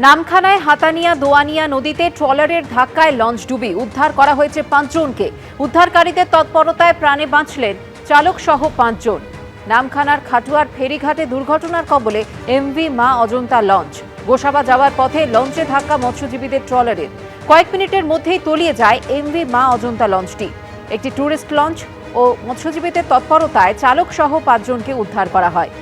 নামখানায় হাতানিয়া দোয়ানিয়া নদীতে ট্রলারের ধাক্কায় লঞ্চ ডুবি উদ্ধার করা হয়েছে ৫ জনকে। উদ্ধারকারীদের তৎপরতায় প্রাণে বাঁচলেন চালক সহ ৫ জন। নামখানার খাটুয়ার ফেরিঘাটে দুর্ঘটনার কবলে এমভি মা অজন্তা লঞ্চ। গোসাবা যাওয়ার পথে লঞ্চে ধাক্কা মৎস্যজীবীদের ট্রলারের। কয়েক মিনিটের মধ্যেই তলিয়ে যায় এমভি মা অজন্তা লঞ্চটি। একটি ট্যুরিস্ট লঞ্চ ও মৎস্যজীবীদের তৎপরতায় চালক সহ ৫ জনকে উদ্ধার করা হয়।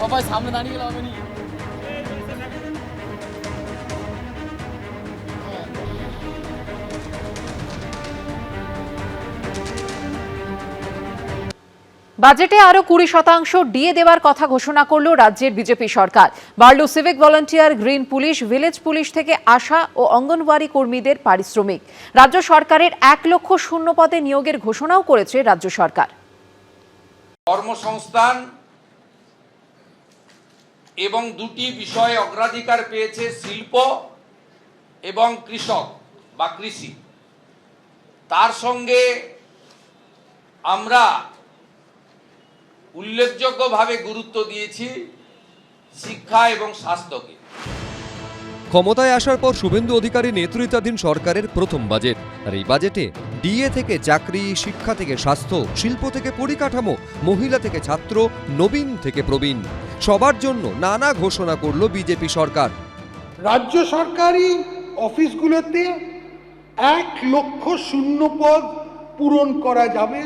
সবাই সামনে দাঁড়িয়ে গেলে হবে নি। বাজেটে আরো 20% ডিএ দেওয়ার কথা ঘোষণা করল রাজ্যের বিজেপি সরকার। বাড়ল civic volunteer, green police, village police থেকে আশা ও অঙ্গনওয়াড়ি কর্মীদের পারিশ্রমিক। রাজ্য সরকারের 1 লক্ষ শূন্য পদে নিয়োগের ঘোষণাও করেছে রাজ্য সরকার। কর্মসংস্থান এবং দুটি বিষয়ে অগ্রাধিকার পেয়েছে শিল্প এবং কৃষক বা কৃষি। তার সঙ্গে আমরা উল্লেখযোগ্যভাবে গুরুত্ব দিয়েছি শিক্ষা এবং স্বাস্থ্যকে। ক্ষমতায় আসার পর শুভেন্দু অধিকারী নেতৃত্বাধীন সরকারের প্রথম বাজেট। আর এই বাজেটে ডিএ থেকে চাকরি, শিক্ষা থেকে স্বাস্থ্য, শিল্প থেকে পরিকাঠামো, মহিলা থেকে ছাত্র, নবীন থেকে প্রবীণ, সবার জন্য নানা ঘোষণা করল বিজেপি সরকার। রাজ্য সরকারি অফিসগুলোতে 1 লক্ষ শূন্য পদ পূরণ করা যাবে।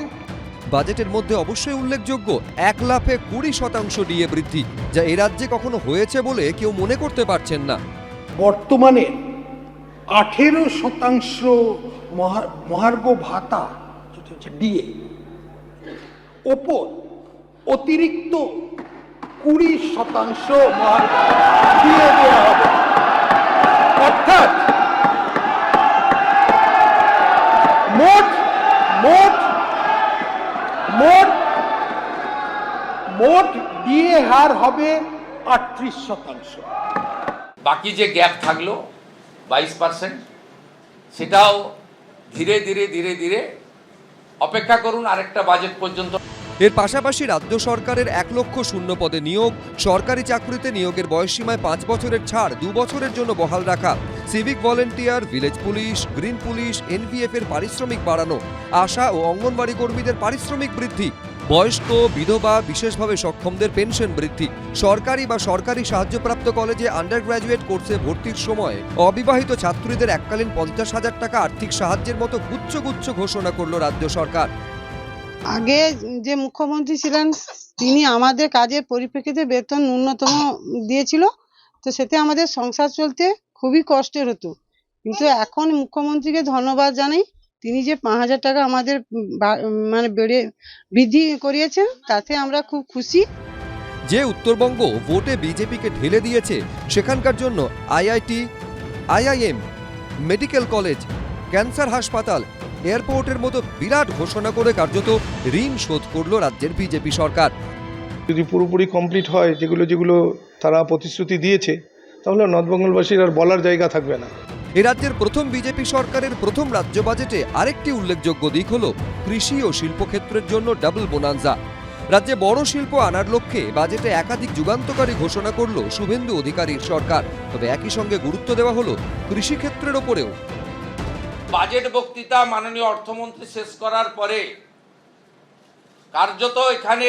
বাজেটের মধ্যে অবশ্যই উল্লেখযোগ্য 1 লাফে 20% ডিএ বৃদ্ধি, যা এ রাজ্যে কখনো হয়েছে বলে কেউ মনে করতে পারছেন না। বর্তমানে 18% মহার্ঘ ভাতা যেটা হচ্ছে ডিএ ওপর অতিরিক্ত 20% মহার্ঘ ডিএ দেওয়া হবে। অর্থাৎ মোট ডিএ হার হবে 38%। বাকি যে গ্যাপ থাকলো 22%, সেটাও ধীরে ধীরে অপেক্ষা করুন আরেকটা বাজেট পর্যন্ত। এর পাশাপাশি রাজ্য সরকারের 1 লক্ষ শূন্য পদে নিয়োগ, সরকারি চাকরিতে নিয়োগের বয়সসীমায় 5 বছরের ছাড় 2 বছরের জন্য বহাল রাখা, civic volunteer, village police, green police, NVF এর পারিশ্রমিক বাড়ানো, আশা ও অঙ্গনওয়াড়ি কর্মীদের পারিশ্রমিক বৃদ্ধি, বয়স্ক, বিধবা, বিশেষভাবে সক্ষমদের পেনশন বৃদ্ধি, সরকারি বা সরকারি সাহায্যপ্রাপ্ত কলেজে আন্ডার গ্র্যাজুয়েট কোর্সে ভর্তির সময় অবিবাহিত ছাত্রীদের এককালীন 50,000 টাকা আর্থিক সাহায্যের মতো গুচ্ছ ঘোষণা করল রাজ্য সরকার। আগে যে মুখ্যমন্ত্রী ছিলেন তিনি আমাদের কাজের পরিপ্রেক্ষিতে বেতন ন্যূনতম দিয়েছিল, তো সেতে আমাদের সংসার চলতে খুবই কষ্টের হতো। কিন্তু এখন মুখ্যমন্ত্রীকে ধন্যবাদ জানাই, তিনি যে 5,000 টাকা আমাদের মানে বৃদ্ধি করিয়েছেন, তাতে আমরা খুব খুশি। যে উত্তরবঙ্গ ভোটে বিজেপিকে ঢেলে দিয়েছে, সেখানকার জন্য IIT, IIM, medical college, cancer হাসপাতাল, এয়ারপোর্টের মতো বিরাট ঘোষণা করে কার্যত ঋণ শোধ করল রাজ্যের বিজেপি সরকার। যদি পুরোপুরি কমপ্লিট হয় যেগুলো তারা প্রতিশ্রুতি দিয়েছে, তাহলে নর্থ বেঙ্গলবাসীর আর বলার জায়গা থাকবে না। এ রাজ্যের প্রথম বিজেপি সরকারের প্রথম রাজ্য বাজেটে আরেকটি উল্লেখযোগ্য দিক হল কৃষি ও শিল্পক্ষেত্রের জন্য ডাবল বোনান্সা। রাজ্যে বড় শিল্প আনার লক্ষ্যে বাজেটে একাধিক যুগান্তকারী ঘোষণা করল শুভেন্দু অধিকারীর সরকার। তবে একই সঙ্গে গুরুত্ব দেওয়া হলো কৃষিক্ষেত্রের ওপরেও। বাজেট বক্তৃতা মাননীয় অর্থমন্ত্রী শেষ করার পরে কার্যত এখানে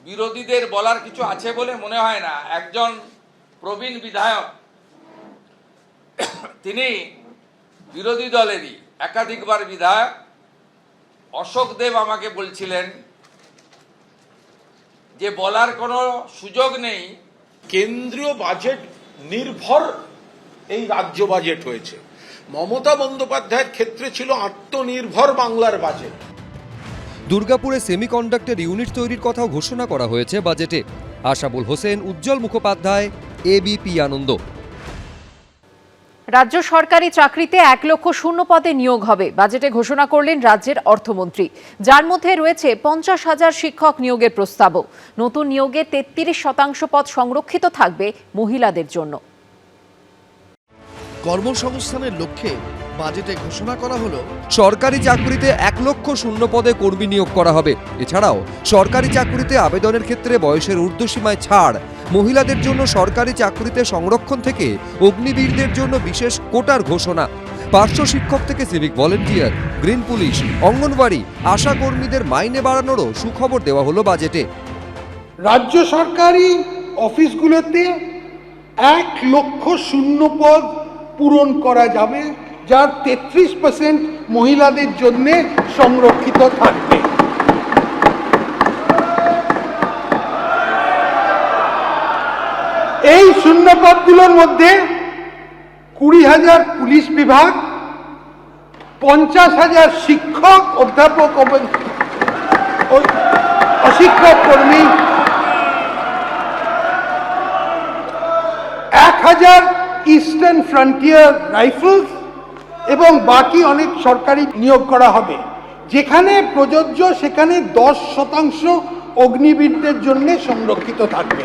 বিরোধীদের বলার কিছু আছে বলে মনে হয় না। একজন প্রবীণ বিধায়ক, তিনি বিরোধী দলেরই একাধিকবার বিধায়ক অশোক দেব আমাকে বলছিলেন যে বলার কোনো সুযোগ নেই। কেন্দ্রীয় বাজেট নির্ভর এই রাজ্য বাজেট হয়েছে। মমতা বন্দ্যোপাধ্যায়ের ক্ষেত্রে ছিল আত্মনির্ভর বাংলার বাজেট। দুর্গাপুরে সেমিকন্ডাক্টর ইউনিট তৈরির কথাও ঘোষণা করা হয়েছে বাজেটে। আশাবুল হোসেন, উজ্জ্বল মুখোপাধ্যায়, এবিপি আনন্দ। রাজ্য সরকারি চাকরিতে 1 লক্ষ শূন্য পদে নিয়োগ হবে, বাজেটে ঘোষণা করলেন রাজ্যের অর্থমন্ত্রী। যার মধ্যে রয়েছে 50,000 শিক্ষক নিয়োগের প্রস্তাবও। নতুন নিয়োগে 33% পদ সংরক্ষিত থাকবে মহিলাদের জন্য। কর্মসংস্থানের লক্ষ্যে বাজেটে ঘোষণা করা হলো সরকারি চাকরিতে 1 লক্ষ শূন্য পদে কর্মী নিয়োগ করা হবে। এছাড়াও সরকারি চাকরিতে আবেদনের ক্ষেত্রে বয়সের ঊর্ধ্বসীমায় ছাড়, মহিলাদের জন্য সরকারি চাকরিতে সংরক্ষণ থেকে অগ্নিবীরদের জন্য বিশেষ কোটার ঘোষণা, পার্শ্ব শিক্ষক থেকে civic volunteer, green police, Anganwadi, Asha কর্মীদের মাইনে বাড়ানোরও সুখবর দেওয়া হলো বাজেটে। রাজ্য সরকারি অফিসগুলোতে 1 লক্ষ শূন্য পদ পূরণ করা যাবে, যার 33% মহিলাদের জন্য সংরক্ষিত থাকবে। এই শূন্য পদগুলোর মধ্যে 20,000 পুলিশ বিভাগ, 50,000 শিক্ষক, অধ্যাপক এবং অশিক্ষক কর্মী, 1,000 ইস্টার্ন ফ্রন্টিয়ার রাইফেলস এবং বাকি অনেক সরকারি নিয়োগ করা হবে। যেখানে প্রযোজ্য সেখানে 10% অগ্নিবীরদের জন্য সংরক্ষিত থাকবে।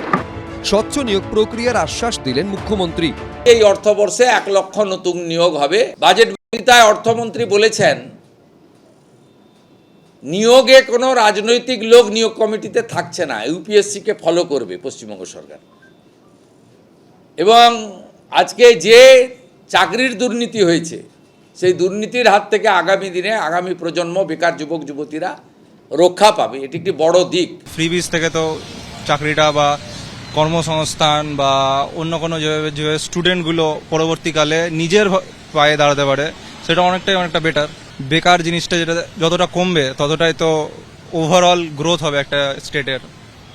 স্বচ্ছ নিয়োগ প্রক্রিয়ার আশ্বাস দিলেন মুখ্যমন্ত্রী। এই অর্থবর্ষে 1 লক্ষ নতুন নিয়োগ হবে। বাজেট বক্তৃতায় অর্থমন্ত্রী বলেছেন, নিয়োগে কোনো রাজনৈতিক লোক নিয়োগ কমিটিতে থাকছে না, ইউপিএসসি কে ফলো করবে পশ্চিমবঙ্গ সরকার। এবং আজকে যে চাকরির দুর্নীতি হয়েছে, সেই দুর্নীতির হাত থেকে আগামী দিনে আগামী প্রজন্ম, বেকার যুবক যুবতীরা রক্ষা পাবে। এটি একটি বড় দিক। ফ্রিবিজ থেকে তো চাকরিটা বা কর্মসংস্থান বা অন্য কোনো যে স্টুডেন্টগুলো পরবর্তীকালে নিজের পায়ে দাঁড়াতে পারে, সেটা অনেকটা বেটার। বেকার জিনিসটা যেটা যতটা কমবে ততটাই তো ওভারঅল গ্রোথ হবে একটা স্টেটের।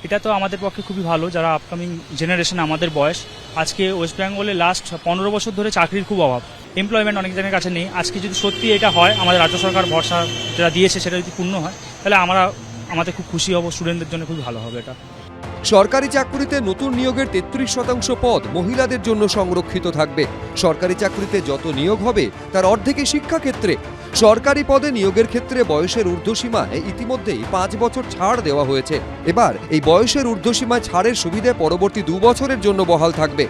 এটা তো আমাদের পক্ষে খুবই ভালো, যারা আপকামিং জেনারেশন আমাদের বয়স। আজকে ওয়েস্ট বেঙ্গলে লাস্ট 15 বছর ধরে চাকরির খুব অভাব, এমপ্লয়মেন্ট অনেক জনের কাছে নেই। আজকে যদি সত্যি এটা হয়, আমাদের রাজ্য সরকার ভরসা যেটা দিয়েছে সেটা যদি পূর্ণ হয়, তাহলে আমাদের খুব খুশি হব, স্টুডেন্টদের জন্য খুব ভালো হবে এটা। সরকারি চাকরিতে নতুন নিয়োগের 33% পদ মহিলাদের জন্য সংরক্ষিত থাকবে। সরকারি চাকরিতে যত নিয়োগ হবে তার অর্ধেকই শিক্ষাক্ষেত্রে। সরকারি পদে নিয়োগের ক্ষেত্রে বয়সের ঊর্ধ্বসীমায় ইতিমধ্যেই 5 বছর ছাড় দেওয়া হয়েছে। এবার এই বয়সের ঊর্ধ্বসীমায় ছাড়ের সুবিধে পরবর্তী 2 বছরের জন্য বহাল থাকবে।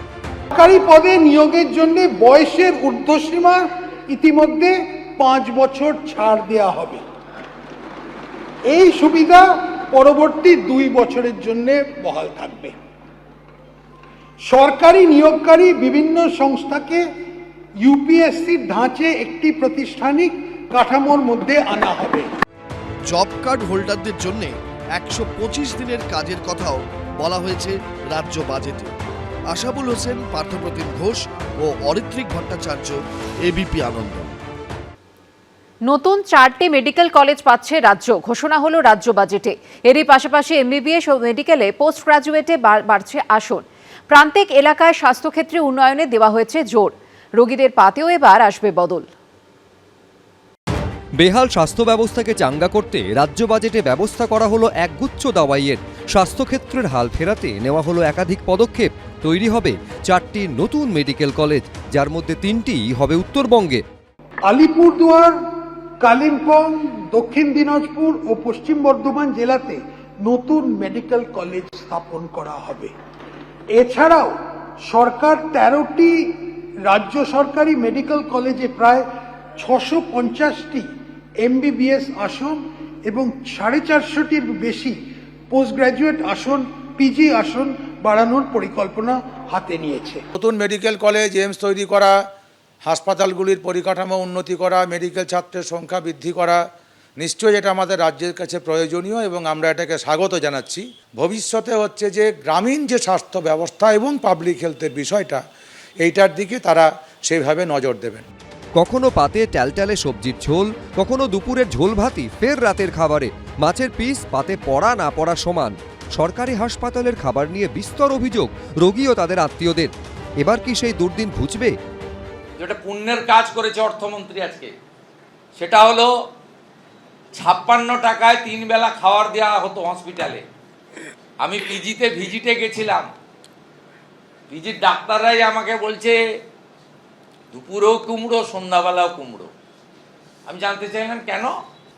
সরকারি পদে নিয়োগের জন্য বয়সের ঊর্ধ্বসীমা ইতিমধ্যে 5 বছর ছাড় দেওয়া হবে। এই সুবিধা পরবর্তী 2 বছরের জন্য বহাল থাকবে। সরকারি নিয়োগকারী বিভিন্ন সংস্থাকে ইউপিএসসির ধাঁচে একটি প্রাতিষ্ঠানিক কাঠামোর মধ্যে আনা হবে। জব কার্ড হোল্ডারদের জন্য 125 দিনের কাজের কথাও বলা হয়েছে রাজ্য বাজেটে। আশাবুল হোসেন, পার্থপ্রতিম ঘোষ ও অরিত্রিক ভট্টাচার্য, এবিপি আনন্দ। নতুন 4টি মেডিকেল কলেজ পাচ্ছে রাজ্য, ঘোষণা হলো রাজ্য বাজেটে। এরই পাশাপাশি এমবিবিএস ও মেডিকেলে পোস্ট গ্রাজুয়েটে বাড়ছে আসন। প্রান্তিক এলাকায় স্বাস্থ্যক্ষেত্রে উন্নয়নে দেওয়া হয়েছে জোর। রোগীদের পাতেও এবার আসবে বদল। বেহাল স্বাস্থ্য ব্যবস্থাকে চাঙ্গা করতে রাজ্য বাজেটে ব্যবস্থা করা হলো একগুচ্ছ দাওয়াইয়ের। স্বাস্থ্যক্ষেত্রের হাল ফেরাতে নেওয়া হলো একাধিক পদক্ষেপ। তৈরি হবে 4টি নতুন মেডিকেল কলেজ, যার মধ্যে 3টি হবে উত্তরবঙ্গে। আলিপুরদুয়ার, কালিম্পং, দক্ষিণ দিনাজপুর ও পশ্চিম বর্ধমান জেলাতে নতুন মেডিকেল কলেজ স্থাপন করা হবে। এছাড়াও সরকার 13টি রাজ্য সরকারি মেডিকেল কলেজে প্রায় 650টি এমবিবিএস আসন এবং 450টির বেশি পোস্ট গ্রাজুয়েট আসন, পিজি আসন বাড়ানোর পরিকল্পনা হাতে নিয়েছে। নতুন মেডিকেল কলেজ, এইমস তৈরি করা, হাসপাতালগুলির পরিকাঠামো উন্নতি করা, মেডিকেল ছাত্রের সংখ্যা বৃদ্ধি করা, নিশ্চয়ই এটা আমাদের রাজ্যের কাছে প্রয়োজনীয় এবং আমরা এটাকে স্বাগত জানাচ্ছি। ভবিষ্যতে হচ্ছে যে গ্রামীণ যে স্বাস্থ্য ব্যবস্থা এবং পাবলিক হেলথের বিষয়টা, এইটার দিকে তারা সেভাবে নজর দেবেন। কখনো পাতে ট্যালট্যালে সবজির ঝোল, কখনো দুপুরের ঝোল ভাতই ফের রাতের খাবারে। মাছের পিস পাতে পড়া না পড়া সমান। সরকারি হাসপাতালের খাবার নিয়ে বিস্তর অভিযোগ রোগী ও তাদের আত্মীয়দের। এবার কি সেই দুর্দিন ঘুচবে? যেটা পুণ্যের কাজ করেছে অর্থমন্ত্রী আজকে, সেটা হলো 56 টাকায় 3 বেলা খাবার দেওয়া হতো হসপিটালে। আমি পিজিতে ভিজিটে গেছিলাম, পিজির ডাক্তাররাই আমাকে বলছে দুপুরেও কুমড়ো, সন্ধ্যাবেলাও কুমড়ো। আমি জানতে চাইলাম কেন?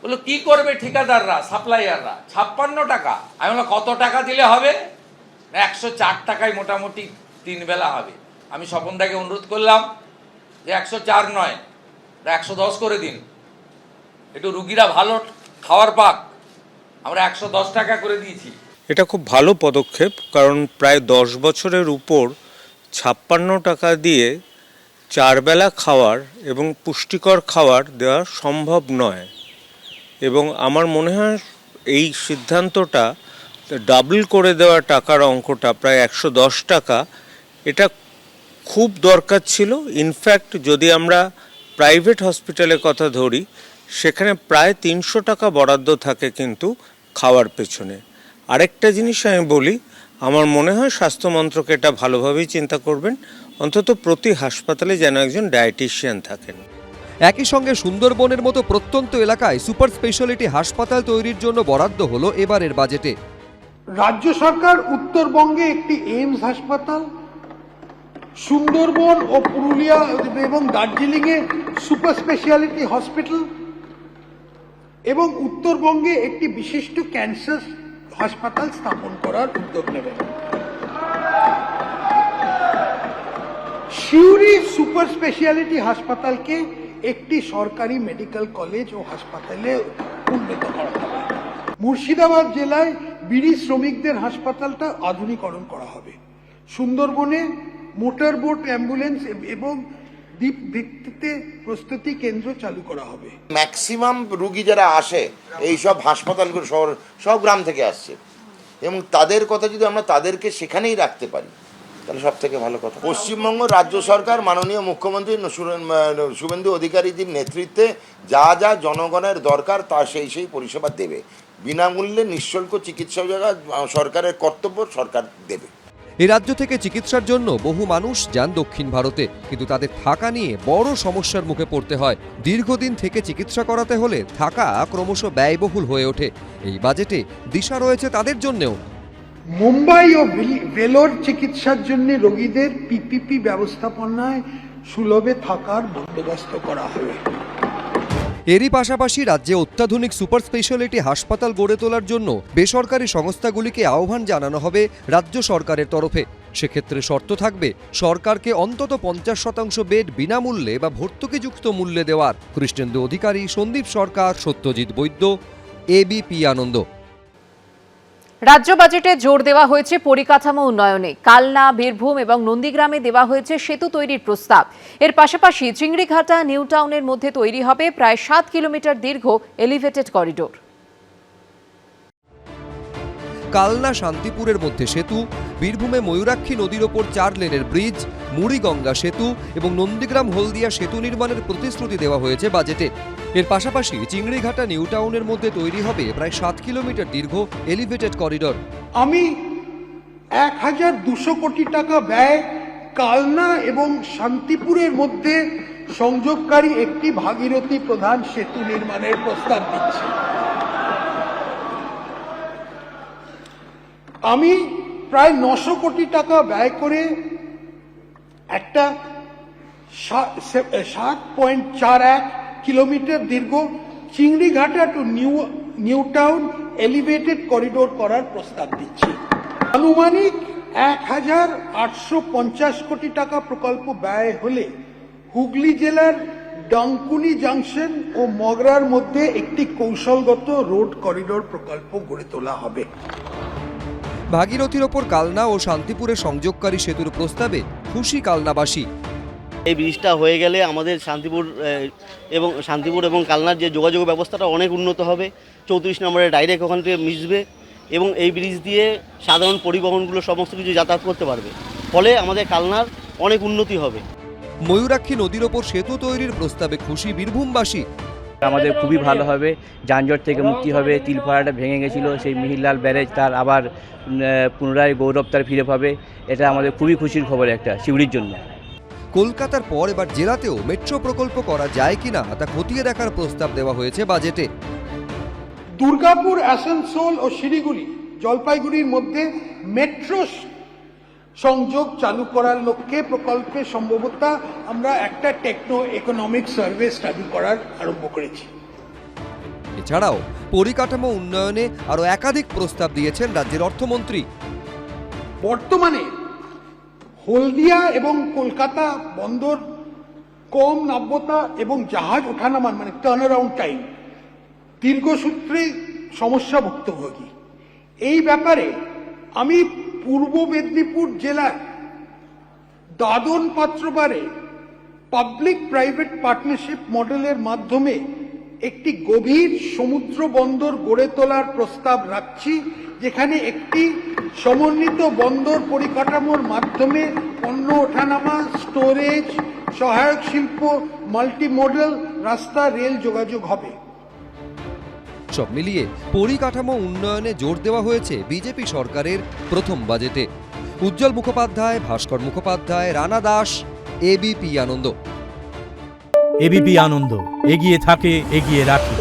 বললো কি করবে ঠিকাদাররা, সাপ্লাইয়াররা, 56 টাকা। আমি বললাম কত টাকা দিলে হবে? 104 টাকায় মোটামুটি 3 বেলা হবে। আমি স্বপনদাকে অনুরোধ করলাম যে 104 নয়, 110 করে দিন, একটু রুগীরা ভালো খাওয়ার পাক। আমরা 110 টাকা করে দিয়েছি। এটা খুব ভালো পদক্ষেপ, কারণ প্রায় 10 বছরের উপর 56 টাকা দিয়ে 4 বেলা খাওয়ার এবং পুষ্টিকর খাবার দেওয়া সম্ভব নয়। এবং আমার মনে হয় এই সিদ্ধান্তটা ডাবল করে দেওয়া টাকার অঙ্কটা প্রায় 110 টাকা, এটা খুব দরকার ছিল। ইনফ্যাক্ট যদি আমরা প্রাইভেট হসপিটালের কথা ধরি, সেখানে প্রায় 300 টাকা বরাদ্দ থাকে কিন্তু খাওয়ার পেছনে। আরেকটা জিনিস আমি বলি, আমার মনে হয় স্বাস্থ্য মন্ত্রক এটা ভালোভাবেই চিন্তা করবেন, অন্তত প্রতি হাসপাতালে যেন একজন ডায়েটিশিয়ান থাকেন। একই সঙ্গে সুন্দরবনের মতো প্রত্যন্ত এলাকায় সুপার স্পেশালিটি হাসপাতাল তৈরির জন্য বরাদ্দ হলো এবারের বাজেটে। রাজ্য সরকার উত্তরবঙ্গে একটি এইমস হাসপাতাল, সুন্দরবন ও পুরুলিয়া এবং দার্জিলিংয়ে সুপার স্পেশালিটি হসপিটাল এবং উত্তরবঙ্গে একটি বিশিষ্ট ক্যান্সার হাসপাতাল স্থাপন করার উদ্যোগ নেবেন। সিউড়ি সুপার স্পেশালিটি হাসপাতালকে একটি সরকারি মেডিকেল কলেজ ও হাসপাতালে উন্নীত করা হবে। মুর্শিদাবাদ জেলায় বিড়ি শ্রমিকদের হাসপাতালটা আধুনিকরণ করা হবে। সুন্দরবনে মোটর বোট অ্যাম্বুলেন্স এবং দ্বীপ ভিত্তিতে প্রস্তুতি কেন্দ্র চালু করা হবে। ম্যাক্সিমাম রুগী যারা আসে এই সব হাসপাতালগুলো সব গ্রাম থেকে আসছে, এবং তাদের কথা যদি আমরা তাদেরকে সেখানেই রাখতে পারি তাহলে সব থেকে ভালো কথা। পশ্চিমবঙ্গ রাজ্য সরকার মাননীয় মুখ্যমন্ত্রী শুভেন্দু অধিকারীজির নেতৃত্বে যা যা জনগণের দরকার তা সেই পরিষেবা দেবে। বিনামূল্যে নিঃশুল্ক চিকিৎসা সরকারের কর্তব্য, সরকার দেবে। এই রাজ্য থেকে চিকিৎসার জন্য বহু মানুষ যান দক্ষিণ ভারতে, কিন্তু তাদের থাকা নিয়ে বড় সমস্যার মুখে পড়তে হয়। দীর্ঘদিন থেকে চিকিৎসা করাতে হলে থাকা ক্রমশ ব্যয়বহুল হয়ে ওঠে। এই বাজেটে দিশা রয়েছে তাদের জন্যও। মুম্বাই ও ভেলোর চিকিৎসার জন্য রোগীদের পিপিপি ব্যবস্থাপনায় সুলভে থাকার বন্দোবস্ত করা হবে। এরই পাশাপাশি রাজ্যে অত্যাধুনিক সুপার স্পেশালিটি হাসপাতাল গড়ে তোলার জন্য বেসরকারি সংস্থাগুলিকে আহ্বান জানানো হবে রাজ্য সরকারের তরফে। সেক্ষেত্রে শর্ত থাকবে সরকারকে অন্তত 50% বেড বিনামূল্যে বা ভর্তুকিযুক্ত মূল্যে দেওয়ার। কৃষ্ণেন্দু অধিকারী, সন্দীপ সরকার, সত্যজিৎ বৈদ্য, এবিপি আনন্দ। রাজ্য বাজেটে জোর দেওয়া হয়েছে পরিকাঠামো উন্নয়নে। কালনা, বীরভূম এবং নন্দীগ্রামে দেওয়া হয়েছে সেতু তৈরির প্রস্তাব। এর পাশাপাশি চিংড়িঘাটা নিউ টাউনের মধ্যে তৈরি হবে প্রায় 7 কিলোমিটার দীর্ঘ এলিভেটেড করিডোর। কালনা শান্তিপুরের মধ্যে সেতু, বীরভূমে ময়ূরাক্ষী নদীর ওপর 4 লেনের ব্রিজ, মুড়িগঙ্গা সেতু এবং নন্দীগ্রাম হলদিয়া সেতু নির্মাণের প্রতিশ্রুতি দেওয়া হয়েছে বাজেটে। এর পাশাপাশি চিংড়িঘাটা নিউ টাউনের মধ্যে তৈরি হবে প্রায় 7 কিলোমিটার দীর্ঘ এলিভেটেড করিডোর। আমি 1200 কোটি টাকা ব্যয় কালনা এবং শান্তিপুরের মধ্যে সংযোগকারী একটি ভাগীরথী প্রধান সেতু নির্মাণের প্রস্তাব দিচ্ছি। আমি প্রায় 900 কোটি টাকা ব্যয় করে একটা 7.41 কিলোমিটার দীর্ঘ Chingrighata two new town elevated corridor করার প্রস্তাব দিচ্ছি। আনুমানিক 1850 কোটি টাকা প্রকল্প ব্যয় হলে হুগলি জেলার ডানকুনি জাংশন ও মগরার মধ্যে একটি কৌশলগত রোড করিডোর প্রকল্প গড়ে তোলা হবে। ভাগীরথীর ওপর কালনা ও শান্তিপুরের সংযোগকারী সেতুর প্রস্তাবে খুশি কালনাবাসী। এই ব্রিজটা হয়ে গেলে আমাদের শান্তিপুর এবং কালনার যে যোগাযোগ ব্যবস্থাটা অনেক উন্নত হবে। 34 নম্বরে ডাইরেক্ট ওখান থেকে মিশবে এবং এই ব্রিজ দিয়ে সাধারণ পরিবহনগুলো সমস্ত কিছু যাতায়াত করতে পারবে, ফলে আমাদের কালনার অনেক উন্নতি হবে। ময়ূরাক্ষী নদীর ওপর সেতু তৈরির প্রস্তাবে খুশি বীরভূমবাসী। আমাদের খুবই ভালো হবে, যানজট থেকে মুক্তি হবে। তিলফাড়াটা ভেঙে গেছিল, সেই মিহিরলাল ব্যারেজ তার আবার পুনরায় গৌরব তার ফিরে পাবে। এটা আমাদের খুবই খুশির খবর একটা সিউড়ির জন্য। কলকাতার পর এবার জেলাতেও মেট্রো প্রকল্প করা যায় কিনা তা খতিয়ে দেখার প্রস্তাব দেওয়া হয়েছে বাজেটে। দুর্গাপুর, আসানসোল ও শিলিগুড়ি, জলপাইগুড়ির মধ্যে মেট্রো সংযোগ চালু করার লক্ষ্যে প্রকল্পের সম্ভাব্যতা আমরা একটা টেকনো ইকোনমিক সার্ভে স্টাডি করার আরম্ভ করেছি। এছাড়াও পরিকাঠামো উন্নয়নে আরো একাধিক প্রস্তাব দিয়েছেন রাজ্যের অর্থমন্ত্রী। বর্তমানে হলদিয়া এবং কলকাতা বন্দর কম নাব্যতা এবং জাহাজ ওঠানামান মানে টার্ন অ্যারাউন্ড টাইম দীর্ঘসূত্রে সমস্যা ভুক্তভোগী। এই ব্যাপারে আমি পূর্ব মেদিনীপুর জেলার দাদন পাত্রবারে পাবলিক প্রাইভেট পার্টনারশিপ মডেলের মাধ্যমে একটি গভীর সমুদ্র বন্দর গড়ে তোলার প্রস্তাব রাখছি, যেখানে একটি সমন্বিত বন্দর পরিকাঠামোর মাধ্যমে পণ্য ওঠানামা, স্টোরেজ, সহায়ক শিল্প, মাল্টিমোডাল রাস্তা, রেল যোগাযোগ হবে। সব মিলিয়ে পরিকাঠামো উন্নয়নে জোর দেওয়া হয়েছে বিজেপি সরকারের প্রথম বাজেটে। উজ্জ্বল মুখোপাধ্যায়, ভাস্কর মুখোপাধ্যায়, রানা দাস, এবিপি আনন্দ। এবিপি আনন্দ, এগিয়ে থাকে, এগিয়ে রাখে।